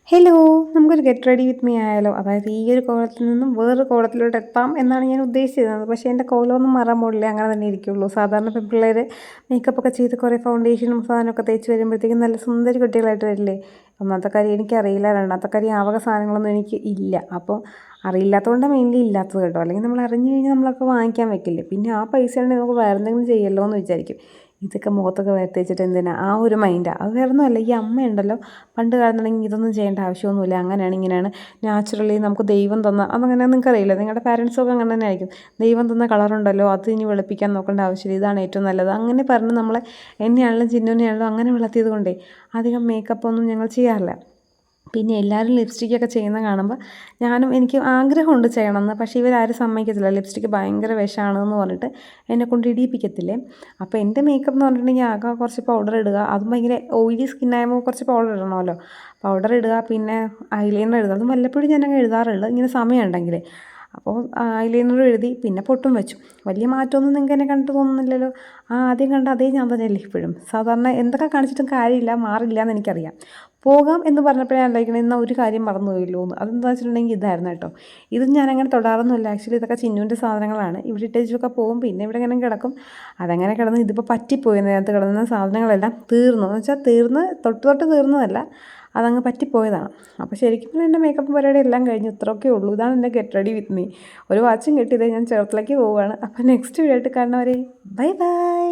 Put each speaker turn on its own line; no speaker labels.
Hello, നമുക്കൊരു get ready with me ആയാലോ? അതായത് ഈ ഒരു കോലത്തിൽ നിന്നും വേറൊരു കോലത്തിലോട്ട് എത്താം എന്നാണ് ഞാൻ ഉദ്ദേശിച്ചിരുന്നത്. പക്ഷേ എൻ്റെ കോലമൊന്നും മാറാൻ പോകില്ല, അങ്ങനെ തന്നെ ഇരിക്കുള്ളൂ. സാധാരണ പെൺപിള്ളേർ മേക്കപ്പൊക്കെ ചെയ്ത് കുറേ ഫൗണ്ടേഷനും സാധനമൊക്കെ തേച്ച് വരുമ്പോഴത്തേക്കും നല്ല സുന്ദരി കുട്ടികളായിട്ട് വരില്ലേ? ഒന്നാമത്തെ കാര്യം എനിക്കറിയില്ല, രണ്ടാമത്തെ കാര്യം ആ വക സാധനങ്ങളൊന്നും എനിക്ക് ഇല്ല. അപ്പോൾ അറിയില്ലാത്തതുകൊണ്ടാണ് മെയിൻലി ഇല്ലാത്തത് കേട്ടോ. അല്ലെങ്കിൽ നമ്മൾ അറിഞ്ഞു കഴിഞ്ഞാൽ നമ്മളൊക്കെ വാങ്ങിക്കാൻ വെക്കില്ലേ. പിന്നെ ആ പൈസ ഉണ്ടെങ്കിൽ നമുക്ക് വേറെ എന്തെങ്കിലും ചെയ്യല്ലോ എന്ന് വിചാരിക്കും. ഇതൊക്കെ മുഖത്തൊക്കെ തേച്ചിട്ട് എന്തിനാ, ആ ഒരു മൈൻഡാണ്. അത് വേറെ ഒന്നുമല്ല, ഈ അമ്മയുണ്ടല്ലോ പണ്ട് കാലത്തുണ്ടെങ്കിൽ ഇതൊന്നും ചെയ്യേണ്ട ആവശ്യമൊന്നുമില്ല, അങ്ങനെയാണ് ഇങ്ങനെയാണ്, നാച്ചുറലി നമുക്ക് ദൈവം തന്ന അതങ്ങനെ നിങ്ങൾക്കറിയില്ല, നിങ്ങളുടെ പാരൻസൊക്കെ അങ്ങനെ തന്നെ ആയിരിക്കും. ദൈവം തന്ന കളറുണ്ടല്ലോ, അത് ഇനി വെളുപ്പിക്കാൻ നോക്കേണ്ട ആവശ്യമില്ല, ഇതാണ് ഏറ്റവും നല്ലത്, അങ്ങനെ പറഞ്ഞ് നമ്മളെ എന്നെയാണെങ്കിലും ചിന്നുവിനെയാണെങ്കിലും അങ്ങനെ വളർത്തിയത് കൊണ്ടേ അധികം മേക്കപ്പൊന്നും ഞങ്ങൾ ചെയ്യാറില്ല. പിന്നെ എല്ലാവരും ലിപ്സ്റ്റിക്കൊക്കെ ചെയ്യുന്ന കാണുമ്പോൾ എനിക്ക് ആഗ്രഹമുണ്ട് ചെയ്യണമെന്ന്. പക്ഷേ ഇവരാരും സമ്മതിക്കത്തില്ല, ലിപ്സ്റ്റിക്ക് ഭയങ്കര വിഷമാണെന്ന് പറഞ്ഞിട്ട് എന്നെക്കൊണ്ട് ഇടിയിപ്പിക്കത്തില്ലേ. അപ്പോൾ എൻ്റെ മേക്കപ്പ് എന്ന് പറഞ്ഞിട്ടുണ്ടെങ്കിൽ ആകെ കുറച്ച് പൗഡർ ഇടുക, അതും ഭയങ്കര ഓയിലി സ്കിന്നാകുമ്പോൾ കുറച്ച് പൗഡർ ഇടണമല്ലോ. പൗഡർ ഇടുക, പിന്നെ ഐലൈനർ എഴുതുക, അതും വല്ലപ്പോഴും ഞാനങ്ങ് എഴുതാറുള്ളൂ ഇങ്ങനെ സമയം ഉണ്ടെങ്കിൽ. അപ്പോൾ ഐലൈനറും എഴുതി, പിന്നെ പൊട്ടും വെച്ചു. വലിയ മാറ്റമൊന്നും നിങ്ങൾക്ക് എന്നെ കണ്ടിട്ട് തോന്നുന്നില്ലല്ലോ. ആദ്യം കണ്ട അതേ ഞാൻ തന്നെയല്ലേ ഇപ്പോഴും. സാധാരണ എന്തൊക്കെ കാണിച്ചിട്ടും കാര്യമില്ല, മാറില്ല എന്ന് എനിക്കറിയാം. പോകാം എന്ന് പറഞ്ഞപ്പോഴേ ആലോചിക്കണം, എന്നാൽ ഒരു കാര്യം മറന്നു പോയില്ലോ എന്ന്. അതെന്താ വെച്ചിട്ടുണ്ടെങ്കിൽ ഇതായിരുന്നു കേട്ടോ. ഇത് ഞാനങ്ങനെ തൊടാറൊന്നുമില്ല. ആക്ച്വലി ഇതൊക്കെ ചിന്നുവിൻ്റെ സാധനങ്ങളാണ്. ഇവിടെ ഇട്ടേച്ചൊക്കെ പോകും, പിന്നെ ഇവിടെ ഇങ്ങനെ കിടക്കും. അതങ്ങനെ കിടന്ന് ഇതിപ്പോൾ പറ്റിപ്പോയി. അതിനകത്ത് കിടന്ന സാധനങ്ങളെല്ലാം തീർന്നു എന്ന് വെച്ചാൽ തൊട്ട് തീർന്നതല്ല, അതങ്ങ് പറ്റിപ്പോയതാണ്. അപ്പോൾ ശരിക്കും എൻ്റെ മേക്കപ്പ് പരിപാടി എല്ലാം കഴിഞ്ഞു. ഇത്രയൊക്കെ ഉള്ളൂ. ഇതാണ് എൻ്റെ ഗെറ്റ് റെഡി വിത്ത് മീ. ഒരു വാച്ചും കിട്ടിയത്, ഞാൻ ചേർത്തലയ്ക്ക് പോവുകയാണ്. അപ്പോൾ നെക്സ്റ്റ് വീഡിയോ ആയിട്ട് കാണുന്നവരെ ബൈ ബൈ.